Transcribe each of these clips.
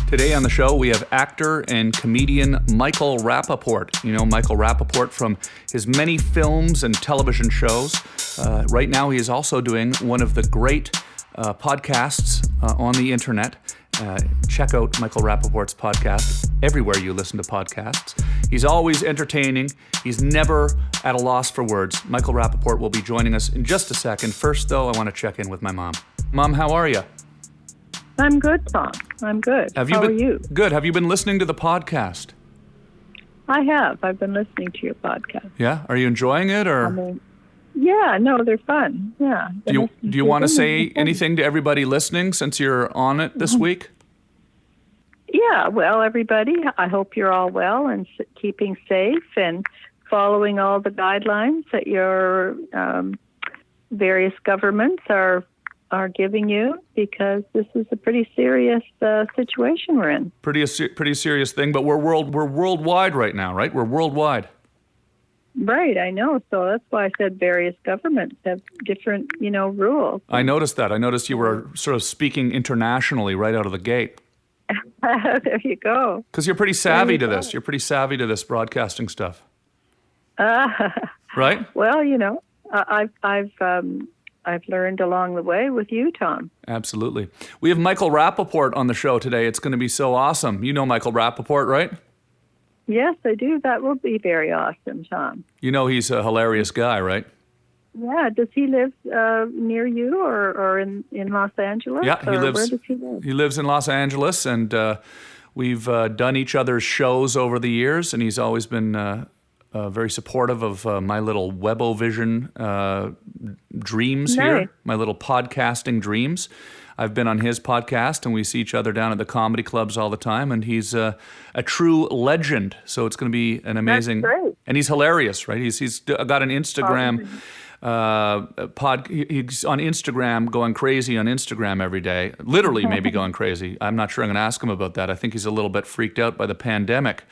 Today on the show, we have actor and comedian Michael Rapaport. You know Michael Rapaport from his many films and television shows. Right now, he is also doing one of the great podcasts on the internet. Check out Michael Rapaport's podcast everywhere you listen to podcasts. He's always entertaining. He's never at a loss for words. Michael Rapaport will be joining us in just a second. First, though, I want to check in with my mom. Mom, how are you? I'm good, Tom. I'm good. How are you? Good. Have you been listening to the podcast? I have. I've been listening to your podcast. Yeah? Are you enjoying it, or? Yeah, no, they're fun. Yeah. Do you want to say anything to everybody listening since you're on it this week? Yeah, well, everybody, I hope you're all well and keeping safe and following all the guidelines that your various governments are giving you, because this is a pretty serious situation we're in. Pretty serious thing, but we're worldwide right now, right? We're worldwide. Right, I know. So that's why I said various governments have different, rules. I noticed that. I noticed you were sort of speaking internationally right out of the gate. There you go. Because you're pretty savvy to this. You're pretty savvy to this broadcasting stuff. Right? Well, I've learned along the way with you, Tom. Absolutely. We have Michael Rapaport on the show today. It's going to be so awesome. You know Michael Rapaport, right? Yes, I do. That will be very awesome, Tom. You know he's a hilarious guy, right? Yeah. Does he live near you or in Los Angeles? Yeah, he lives. Where does he live? He lives in Los Angeles, and we've done each other's shows over the years, and he's always been very supportive of my little Webovision dreams here, my little podcasting dreams. I've been on his podcast, and we see each other down at the comedy clubs all the time, and he's a true legend. So it's going to be an amazing... That's great. And he's hilarious, right? He's got an Instagram... he's on Instagram, going crazy on Instagram every day. Literally maybe going crazy. I'm not sure I'm going to ask him about that. I think he's a little bit freaked out by the pandemic.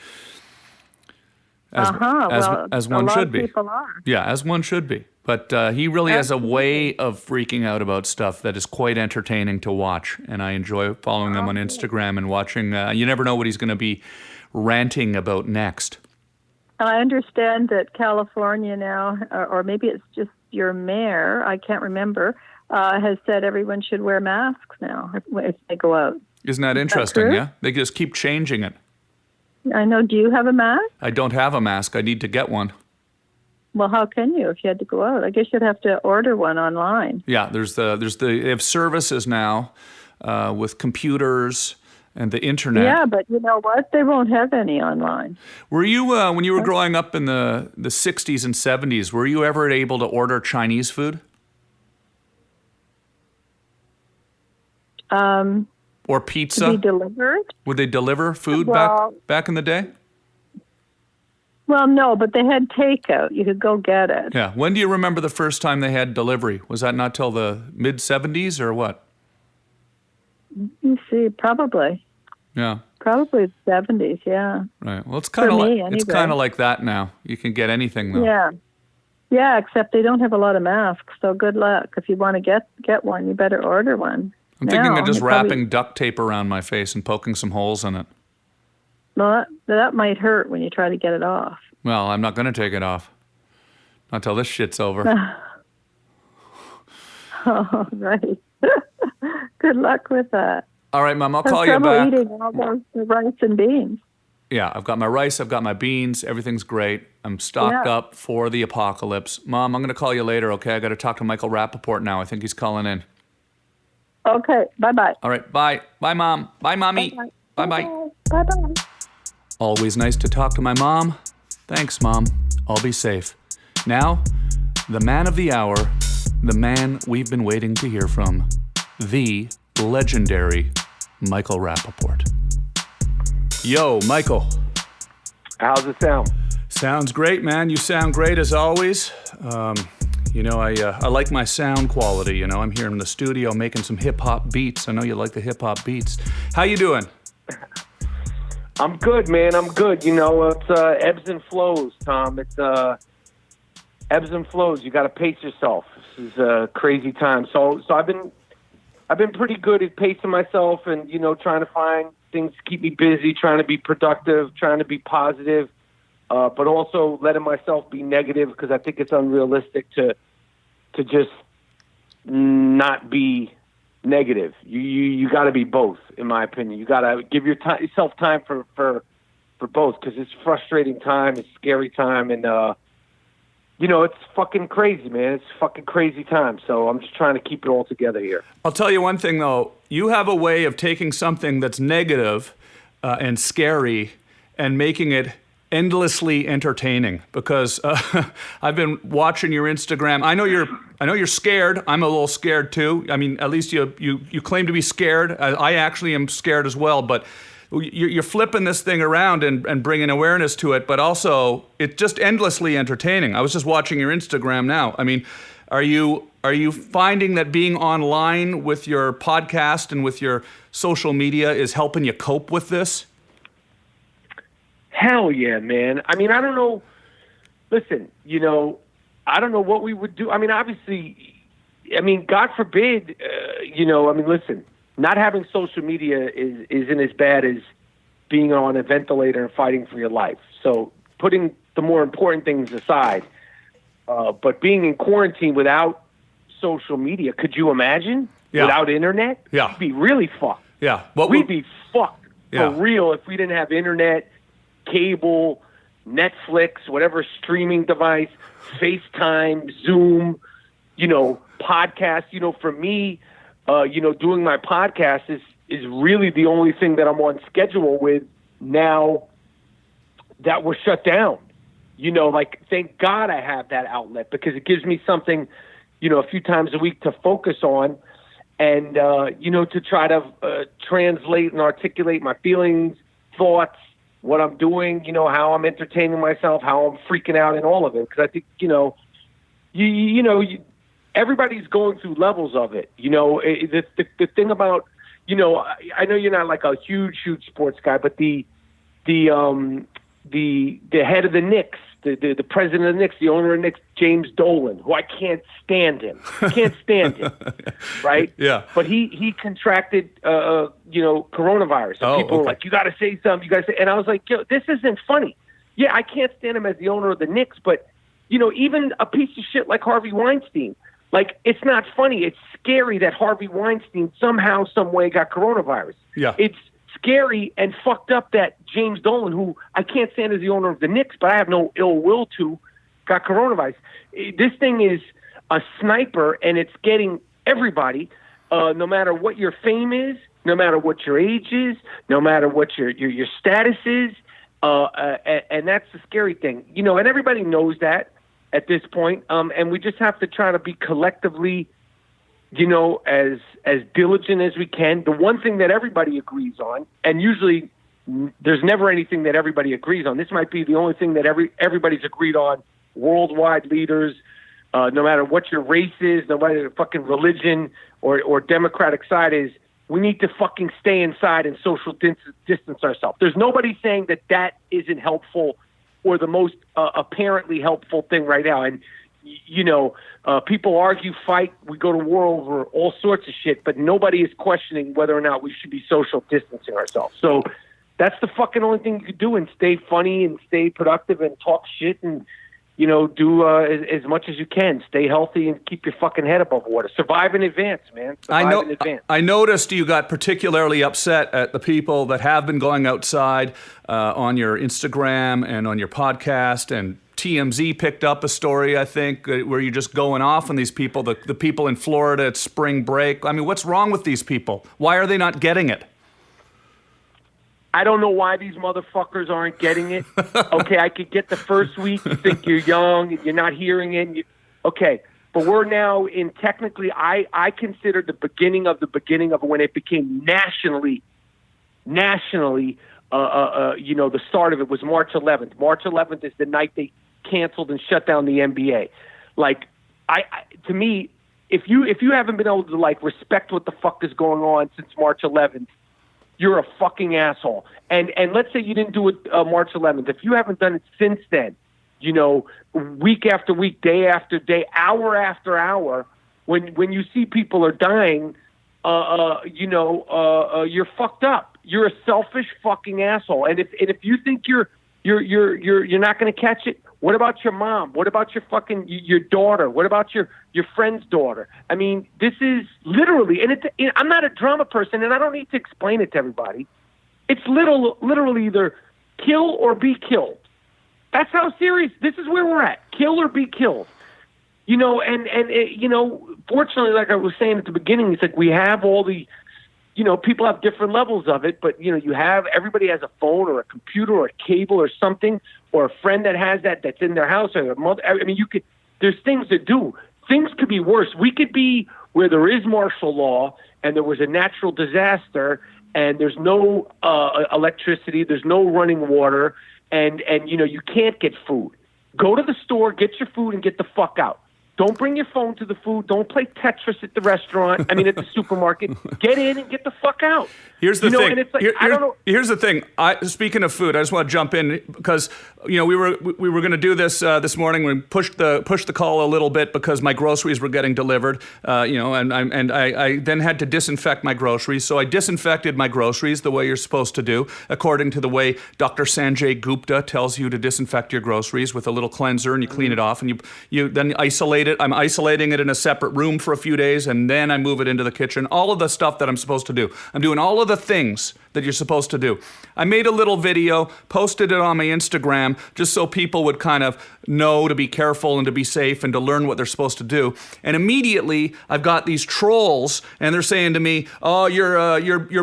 As one should be. People are. Yeah, as one should be. But he really has a way of freaking out about stuff that is quite entertaining to watch. And I enjoy following him on Instagram and watching. You never know what he's going to be ranting about next. I understand that California now, or maybe it's just your mayor, I can't remember, has said everyone should wear masks now if they go out. Isn't that interesting, yeah? They just keep changing it. I know. Do you have a mask? I don't have a mask. I need to get one. Well, how can you if you had to go out? I guess you'd have to order one online. Yeah, they have services now with computers and the internet. Yeah, but you know what? They won't have any online. Were you, when you were growing up in the 60s and 70s, were you ever able to order Chinese food? Or pizza? To be delivered? Would they deliver food back in the day? Well, no, but they had takeout. You could go get it. Yeah. When do you remember the first time they had delivery? Was that not till the mid-70s or what? You see, probably. Yeah. Probably the 70s, yeah. Right. Well, it's kind of like that now. You can get anything though. Yeah. Yeah, except they don't have a lot of masks, so good luck. If you want to get one, you better order one. I'm thinking of just wrapping duct tape around my face and poking some holes in it. Well, that might hurt when you try to get it off. Well, I'm not going to take it off. Not until this shit's over. Oh, right. Good luck with that. All right, Mom, I'll call you back. Eating all those rice and beans. Yeah, I've got my rice, I've got my beans, everything's great. I'm stocked up for the apocalypse. Mom, I'm going to call you later, okay? I got to talk to Michael Rapaport now. I think he's calling in. Okay, bye-bye. All right, bye. Bye, Mom. Bye, Mommy. Bye-bye. Bye-bye. Always nice to talk to my mom. Thanks, Mom. I'll be safe. Now, the man of the hour, the man we've been waiting to hear from, the legendary Michael Rapaport. Yo, Michael. How's it sound? Sounds great, man. You sound great as always. I like my sound quality. I'm here in the studio making some hip-hop beats. I know you like the hip-hop beats. How you doing? I'm good, man. I'm good. It's ebbs and flows, Tom. It's ebbs and flows. You got to pace yourself. This is a crazy time. So I've been pretty good at pacing myself and trying to find things to keep me busy, trying to be productive, trying to be positive, but also letting myself be negative because I think it's unrealistic to just not be negative. You got to be both, in my opinion. You got to give yourself time for both because it's frustrating time, it's scary time, and it's fucking crazy, man. It's fucking crazy time. So I'm just trying to keep it all together here. I'll tell you one thing, though. You have a way of taking something that's negative and scary and making it endlessly entertaining. Because I've been watching your Instagram. I know you're scared. I'm a little scared too. I mean, at least you claim to be scared. I actually am scared as well. But you're flipping this thing around and bringing awareness to it, but also it's just endlessly entertaining. I was just watching your Instagram now. I mean, are you finding that being online with your podcast and with your social media is helping you cope with this? Hell yeah, man. I mean, I don't know. Listen, I don't know what we would do. I mean, obviously, God forbid, listen. Not having social media isn't as bad as being on a ventilator and fighting for your life. So putting the more important things aside, but being in quarantine without social media, could you imagine? Yeah. Without internet? Yeah. We'd be really fucked. Yeah. We'd be fucked Yeah. for real if we didn't have internet, cable, Netflix, whatever streaming device, FaceTime, Zoom, podcast. For me, doing my podcast is really the only thing that I'm on schedule with now that we're shut down. Thank God I have that outlet because it gives me something, a few times a week to focus on and, to try to translate and articulate my feelings, thoughts, what I'm doing, how I'm entertaining myself, how I'm freaking out and all of it. Because I think, everybody's going through levels of it. The thing about, I know you're not like a huge sports guy, but the head of the Knicks, the president of the Knicks, the owner of the Knicks, James Dolan, who I can't stand him. Right? Yeah. But he contracted, coronavirus. And people were like, you got to say something. You got to say. And I was like, this isn't funny. Yeah, I can't stand him as the owner of the Knicks, but even a piece of shit like Harvey Weinstein. Like, it's not funny. It's scary that Harvey Weinstein somehow, some way got coronavirus. Yeah. It's scary and fucked up that James Dolan, who I can't stand as the owner of the Knicks, but I have no ill will to, got coronavirus. This thing is a sniper, and it's getting everybody, no matter what your fame is, no matter what your age is, no matter what your status is, and that's the scary thing. And everybody knows that at this point, and we just have to try to be collectively, as diligent as we can. The one thing that everybody agrees on, and usually there's never anything that everybody agrees on. This might be the only thing that everybody's agreed on. Worldwide leaders, no matter what your race is, no matter your fucking religion or Democratic side is, we need to fucking stay inside and social distance ourselves. There's nobody saying that isn't helpful or the most apparently helpful thing right now. And, people argue, fight, we go to war over all sorts of shit, but nobody is questioning whether or not we should be social distancing ourselves. So that's the fucking only thing you can do, and stay funny and stay productive and talk shit and, do as much as you can. Stay healthy and keep your fucking head above water. Survive in advance, man. Survive in advance. I noticed you got particularly upset at the people that have been going outside on your Instagram and on your podcast, and TMZ picked up a story, I think, where you're just going off on these people, the people in Florida at spring break. I mean, what's wrong with these people? Why are they not getting it? I don't know why these motherfuckers aren't getting it. Okay, I could get the first week. You think you're young and you're not hearing it. Okay, but we're now in technically, I consider the beginning of when it became nationally, the start of it was March 11th. March 11th is the night they canceled and shut down the NBA. Like, to me, if you haven't been able to respect what the fuck is going on since March 11th, you're a fucking asshole. And let's say you didn't do it March 11th. If you haven't done it since then, week after week, day after day, hour after hour, when you see people are dying, you're fucked up. you're a selfish fucking asshole. And if you think you're not going to catch it, what about your mom? What about your daughter? What about your friend's daughter? I mean, this is literally, and I'm not a drama person, and I don't need to explain it to everybody. It's literally either kill or be killed. That's how serious. This is where we're at. Kill or be killed. You know, and fortunately, like I was saying at the beginning, it's like we have all the, people have different levels of it, but, everybody has a phone or a computer or a cable or something, or a friend that has that's in their house, or a mother. I mean, there's things to do. Things could be worse. We could be where there is martial law and there was a natural disaster and there's no electricity, there's no running water, and you can't get food. Go to the store, get your food, and get the fuck out. Don't bring your phone to the food. Don't play Tetris at the restaurant. At the supermarket. Get in and get the fuck out. Here's the thing. And it's like, I don't know. Here's the thing. Speaking of food, I just want to jump in because we were going to do this this morning. We pushed the call a little bit because my groceries were getting delivered. And I then had to disinfect my groceries. So I disinfected my groceries the way you're supposed to do, according to the way Dr. Sanjay Gupta tells you to disinfect your groceries with a little cleanser, and you clean it off, and you then isolate it. I'm isolating it in a separate room for a few days, and then I move it into the kitchen. All of the stuff that I'm supposed to do. I'm doing all of the things that you're supposed to do. I made a little video, posted it on my Instagram, just so people would kind of know to be careful and to be safe and to learn what they're supposed to do. And immediately, I've got these trolls, and they're saying to me, "Oh, you're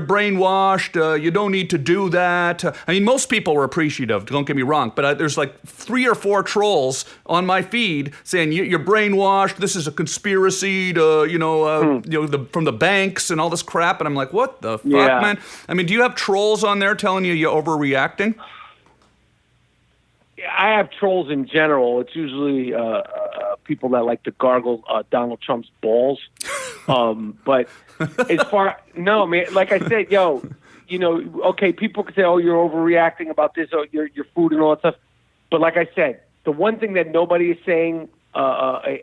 brainwashed. You don't need to do that." I mean, most people were appreciative. Don't get me wrong, but there's like 3 or 4 trolls on my feed saying you're brainwashed. This is a conspiracy to from the banks and all this crap. And I'm like, what the fuck, man? I mean, do you have trolls on there telling you're overreacting? I have trolls in general. It's usually people that like to gargle Donald Trump's balls. But as far no, man, like I said, okay, people can say, "Oh, you're overreacting about this, or your food and all that stuff." But like I said, the one thing that nobody is saying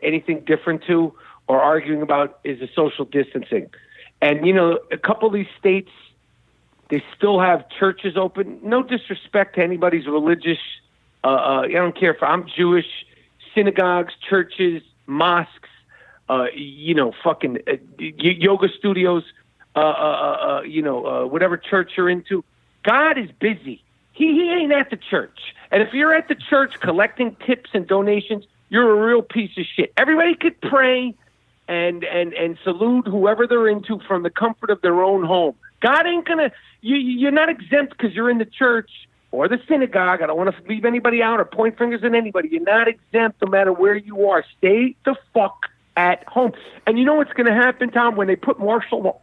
anything different to or arguing about is the social distancing. And a couple of these states, they still have churches open. No disrespect to anybody's religious. I don't care if I'm Jewish. Synagogues, churches, mosques, fucking yoga studios, whatever church you're into. God is busy. He ain't at the church. And if you're at the church collecting tips and donations, you're a real piece of shit. Everybody could pray and salute whoever they're into from the comfort of their own home. God ain't gonna. You're not exempt because you're in the church or the synagogue. I don't want to leave anybody out or point fingers at anybody. You're not exempt no matter where you are. Stay the fuck at home. And you know what's going to happen, Tom, when they put martial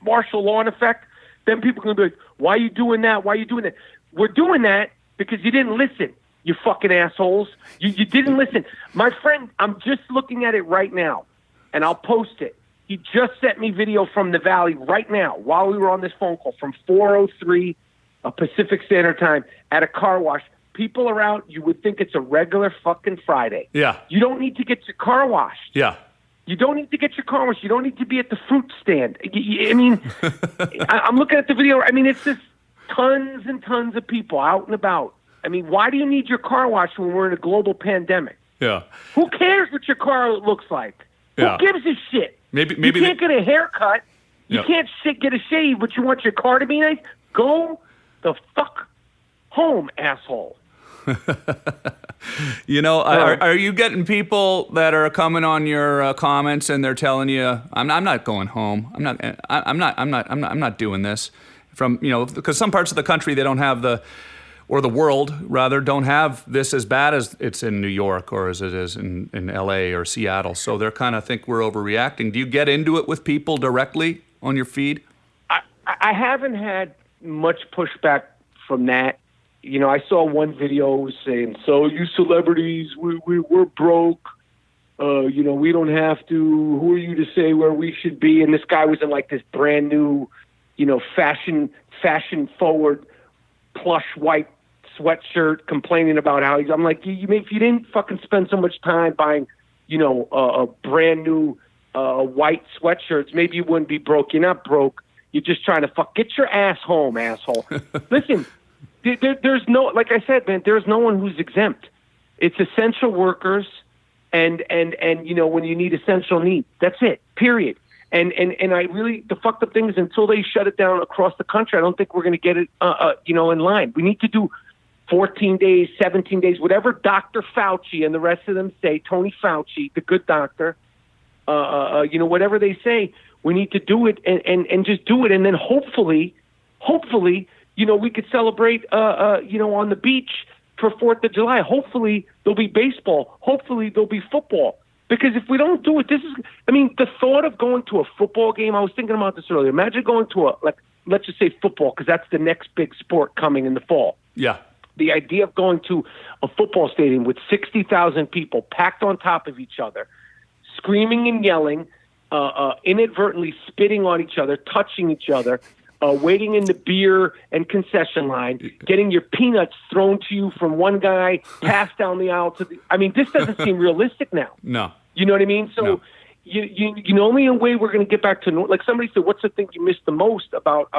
law in effect? Then people are going to be like, "Why are you doing that? Why are you doing that?" We're doing that because you didn't listen, you fucking assholes. You didn't listen. My friend, I'm just looking at it right now, and I'll post it. He just sent me video from the Valley right now while we were on this phone call from 4:03 Pacific Standard Time at a car wash. People are out. You would think it's a regular fucking Friday. Yeah. You don't need to get your car washed. Yeah. You don't need to get your car washed. You don't need to be at the fruit stand. I mean, I'm looking at the video. I mean, it's just tons and tons of people out and about. I mean, why do you need your car washed when we're in a global pandemic? Yeah. Who cares what your car looks like? Yeah. Who gives a shit? Maybe you can't get a haircut. You Yeah. can't get a shave, but you want your car to be nice? Go the fuck home, asshole. Are you getting people that are coming on your comments and they're telling you, I'm not going home. I'm not doing this. From because some parts of the country they don't have the world rather don't have this as bad as it's in New York or as it is in LA or Seattle. So they're kind of think we're overreacting. Do you get into it with people directly on your feed? I haven't had much pushback from that. I saw one video saying, "So you celebrities, we're broke. We don't have to. Who are you to say where we should be?" And this guy was in like this brand new, fashion forward, plush white sweatshirt, complaining about how I'm like, if you didn't fucking spend so much time buying, a brand new white sweatshirts, maybe you wouldn't be broke. You're not broke. You're just trying to get your ass home, asshole. Listen, there's no, like I said, man, there's no one who's exempt. It's essential workers and when you need essential needs. That's it, period. And I really, the fucked up thing is until they shut it down across the country, I don't think we're going to get it, in line. We need to do 14 days, 17 days, whatever Dr. Fauci and the rest of them say, Tony Fauci, the good doctor, whatever they say, we need to do it and just do it. And then hopefully, we could celebrate, on the beach for 4th of July. Hopefully there'll be baseball. Hopefully there'll be football. Because if we don't do it, the thought of going to a football game, I was thinking about this earlier. Imagine going to let's just say football, because that's the next big sport coming in the fall. Yeah. The idea of going to a football stadium with 60,000 people packed on top of each other, screaming and yelling, inadvertently spitting on each other, touching each other, waiting in the beer and concession line, getting your peanuts thrown to you from one guy, passed down the aisle to the... this doesn't seem realistic now. No. You know what I mean? So no. you only a way we're going to get back to... Like somebody said, what's the thing you miss the most about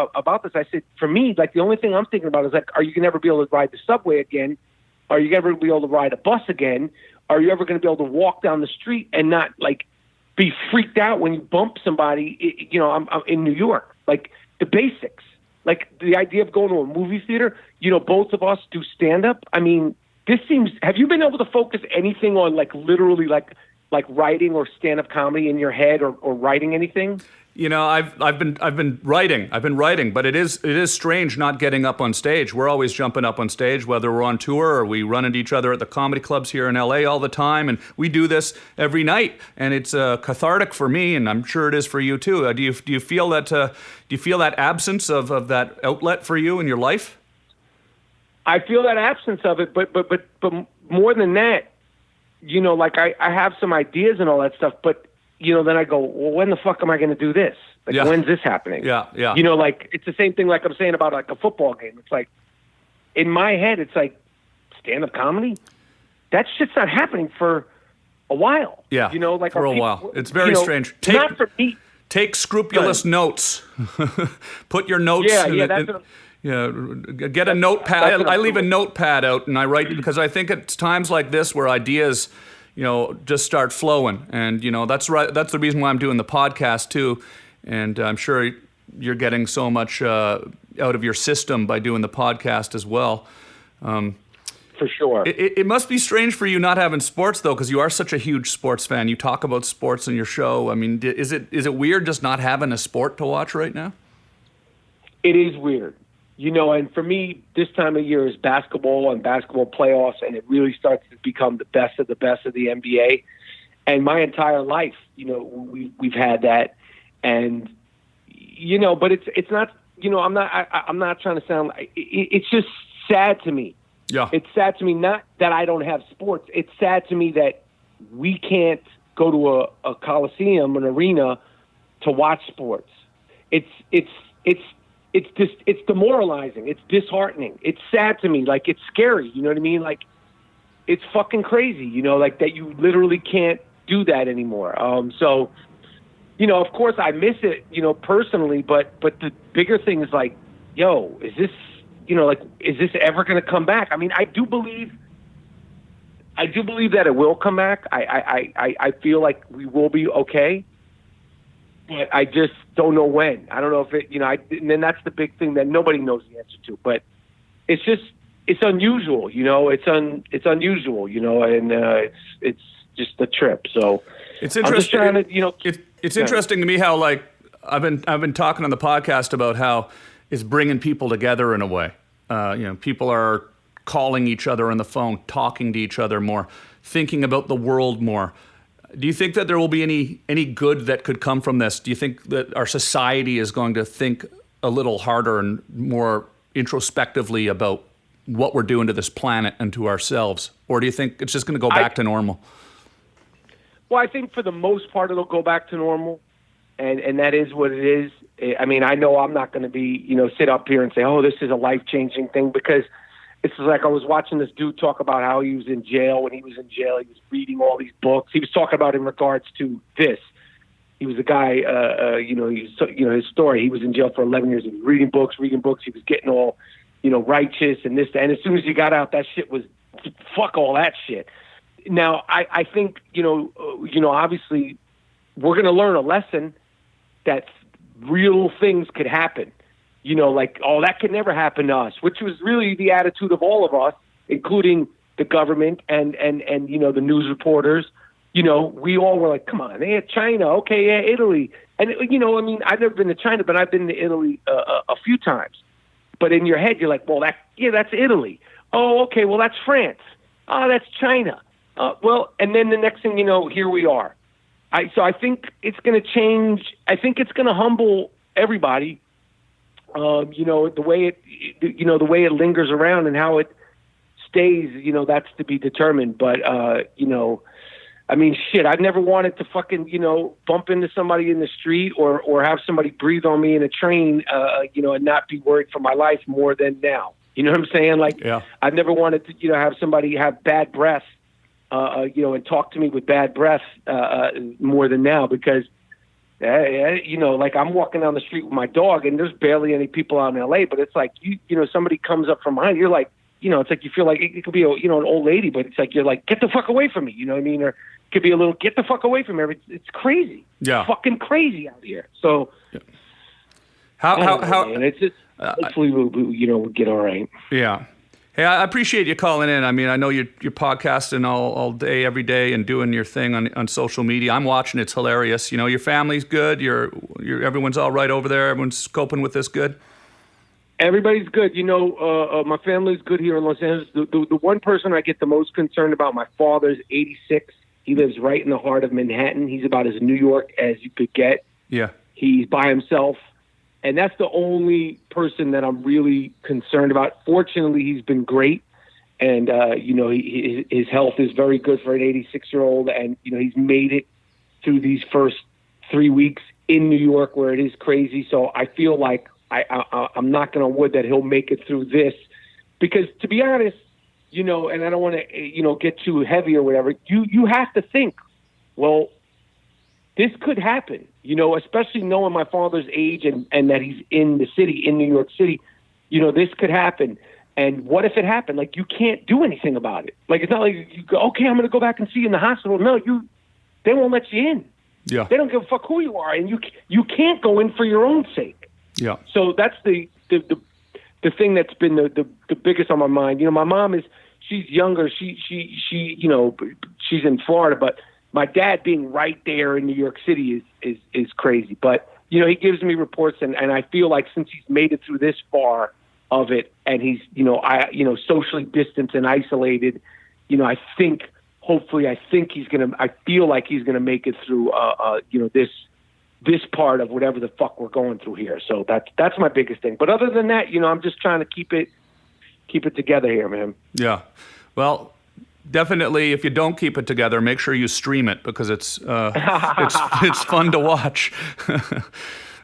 this? I said, for me, the only thing I'm thinking about is are you going to ever be able to ride the subway again? Are you ever going to be able to ride a bus again? Are you ever going to be able to walk down the street and not be freaked out when you bump somebody? I'm in New York. The basics, the idea of going to a movie theater, both of us do stand up. This seems, have you been able to focus anything on literally writing or stand up comedy in your head or writing anything? I've been writing, but it is strange not getting up on stage. We're always jumping up on stage, whether we're on tour or we run into each other at the comedy clubs here in LA all the time, and we do this every night, and it's cathartic for me, and I'm sure it is for you too. Do you feel that absence of that outlet for you in your life? I feel that absence of it, but more than that, I have some ideas and all that stuff, but. Then I go, well, when the fuck am I going to do this? When's this happening? Yeah. It's the same thing I'm saying about a football game. It's in my head, it's stand-up comedy? That shit's not happening for a while. Yeah, for a while. It's very strange. Not for me. Take scrupulous notes. Put your notes get a notepad. I leave a notepad out and I write, because I think it's times like this where ideas... just start flowing. And, that's right. That's the reason why I'm doing the podcast too. And I'm sure you're getting so much out of your system by doing the podcast as well. For sure. It must be strange for you not having sports though, because you are such a huge sports fan. You talk about sports in your show. Is it weird just not having a sport to watch right now? It is weird. And for me, this time of year is basketball and basketball playoffs, and it really starts to become the best of the NBA. And my entire life, we've had that, and but it's not. I'm not trying to sound. It's just sad to me. Yeah, it's sad to me. Not that I don't have sports. It's sad to me that we can't go to a coliseum, an arena, to watch sports. It's demoralizing. It's disheartening. It's sad to me. It's scary. You know what I mean? It's fucking crazy. That you literally can't do that anymore. So, of course I miss it, personally, but the bigger thing is is this, is this ever going to come back? I do believe that it will come back. I feel like we will be okay. But I just don't know when. I don't know if it, and then that's the big thing that nobody knows the answer to. But it's unusual, it's unusual, and it's just a trip. So it's interesting. I'm just trying to, it's interesting to me how I've been talking on the podcast about how it's bringing people together in a way. People are calling each other on the phone, talking to each other more, thinking about the world more. Do you think that there will be any good that could come from this? Do you think that our society is going to think a little harder and more introspectively about what we're doing to this planet and to ourselves? Or do you think it's just going to go back to normal? Well, I think for the most part it'll go back to normal, and that is what it is. I know I'm not going to be, sit up here and say, oh, this is a life-changing thing, because it's I was watching this dude talk about how he was in jail. When he was in jail, he was reading all these books. He was talking about in regards to this. He was a guy, his story. He was in jail for 11 years. He was reading books. He was getting all, righteous and this, and as soon as he got out, that shit was, fuck all that shit. Now, I think, obviously we're going to learn a lesson that real things could happen. Like, oh, that could never happen to us, which was really the attitude of all of us, including the government and the news reporters. We all were like, come on, they had China, okay, yeah, Italy. And, I've never been to China, but I've been to Italy a few times. But in your head, you're like, well, that's Italy. Oh, okay, well, that's France. Oh, that's China. And then the next thing you know, here we are. So I think it's going to change. I think it's going to humble everybody. The way it lingers around and how it stays, that's to be determined. But, shit, I've never wanted to fucking, bump into somebody in the street or have somebody breathe on me in a train, and not be worried for my life more than now. You know what I'm saying? Like, yeah. I've never wanted to, have somebody have bad breath, and talk to me with bad breath more than now because, like I'm walking down the street with my dog and there's barely any people out in LA, but it's like, somebody comes up from behind, you're like, it's like you feel like it could be, an old lady, but it's like, you're like, get the fuck away from me. You know what I mean? Or it could be a little, get the fuck away from me. It's crazy. Yeah. It's fucking crazy out here. So yeah. How, and it's just, hopefully we'll get all right. Yeah. Hey, I appreciate you calling in. I mean, I know you're podcasting all day, every day, and doing your thing on social media. I'm watching; it's hilarious. Your family's good. Everyone's all right over there. Everyone's coping with this good. Everybody's good. My family's good here in Los Angeles. The one person I get the most concerned about, my father's 86. He lives right in the heart of Manhattan. He's about as New York as you could get. Yeah. He's by himself. And that's the only person that I'm really concerned about. Fortunately, he's been great. And, his health is very good for an 86-year-old. And, he's made it through these first 3 weeks in New York where it is crazy. So I feel like I'm knocking on wood that he'll make it through this. Because to be honest, and I don't want to, get too heavy or whatever, you have to think, well, this could happen, especially knowing my father's age and that he's in the city, in New York City, this could happen. And what if it happened? Like, you can't do anything about it. Like, it's not like you go, okay, I'm going to go back and see you in the hospital. No, they won't let you in. Yeah. They don't give a fuck who you are. And you can't go in for your own sake. Yeah. So that's the thing that's been the biggest on my mind. My mom she's younger. She's in Florida, but my dad being right there in New York City is crazy. But, he gives me reports and I feel like since he's made it through this far of it and he's, socially distanced and isolated, I feel like he's going to make it through, this part of whatever the fuck we're going through here. So that's my biggest thing. But other than that, I'm just trying to keep it together here, man. Yeah. Well, definitely, if you don't keep it together, make sure you stream it because it's fun to watch.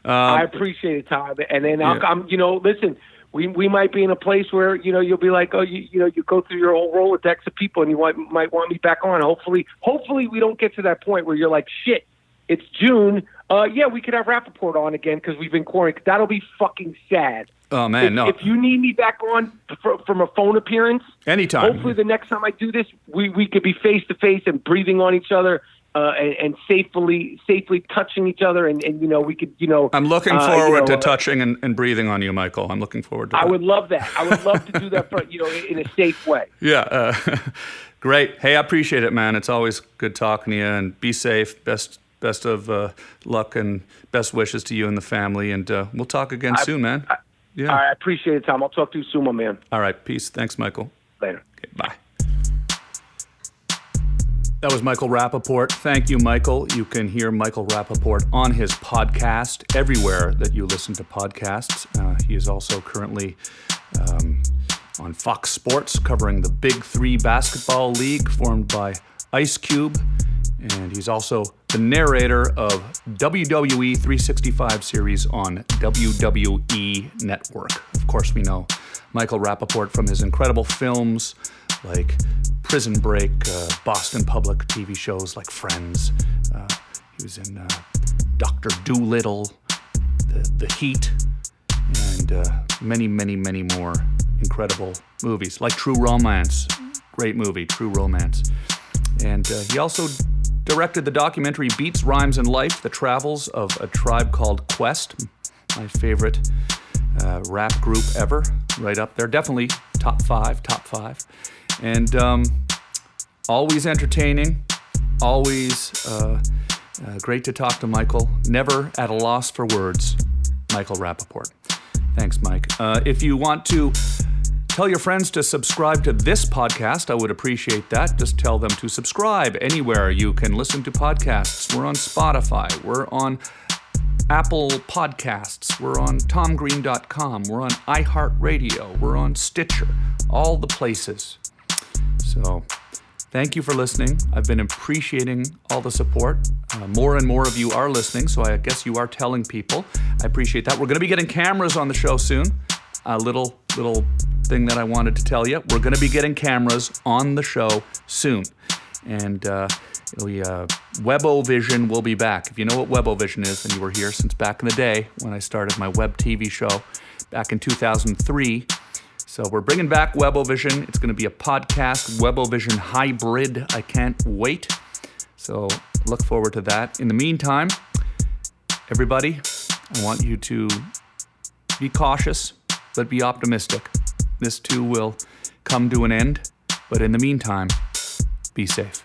I appreciate it, Tom. And then I'm listen, we might be in a place where you'll be like, oh, you go through your whole Rolodex of people, and you might want me back on. Hopefully, we don't get to that point where you're like, shit, it's June. Yeah, we could have Rapaport on again because we've been quarantined. That'll be fucking sad. Oh, man, no. If you need me back on from a phone appearance, anytime. Hopefully the next time I do this, we could be face-to-face and breathing on each other and safely touching each other. And we could, I'm looking forward to touching and breathing on you, Michael. I'm looking forward to that. I would love that. I would love to do that in a safe way. Yeah. Great. Hey, I appreciate it, man. It's always good talking to you, and be safe. Best of luck and best wishes to you and the family. And we'll talk again soon, man. Yeah. I appreciate it, Tom. I'll talk to you soon, my man. All right. Peace. Thanks, Michael. Later. Okay, bye. That was Michael Rapaport. Thank you, Michael. You can hear Michael Rapaport on his podcast everywhere that you listen to podcasts. He is also currently on Fox Sports covering the Big Three basketball league formed by Ice Cube. And he's also the narrator of WWE 365 series on WWE Network. Of course, we know Michael Rapaport from his incredible films like Prison Break, Boston Public, TV shows like Friends. He was in Dr. Dolittle, the Heat, and many, many, many more incredible movies, like True Romance. Great movie, True Romance. And he also directed the documentary Beats, Rhymes, and Life, The Travels of a Tribe Called Quest, my favorite rap group ever, right up there. Definitely top five. And always entertaining, always great to talk to Michael. Never at a loss for words, Michael Rapaport. Thanks, Mike. If you want to tell your friends to subscribe to this podcast, I would appreciate that. Just tell them to subscribe anywhere you can listen to podcasts. We're on Spotify. We're on Apple Podcasts. We're on TomGreen.com. We're on iHeartRadio. We're on Stitcher. All the places. So thank you for listening. I've been appreciating all the support. More and more of you are listening, so I guess you are telling people. I appreciate that. We're going to be getting cameras on the show soon. A little thing that I wanted to tell you. We're going to be getting cameras on the show soon. And Webovision will be back. If you know what Webovision is, then you were here since back in the day when I started my web TV show back in 2003. So we're bringing back Webovision. It's going to be a podcast, Webovision hybrid. I can't wait. So look forward to that. In the meantime, everybody, I want you to be cautious, but be optimistic. This too will come to an end. But in the meantime, be safe.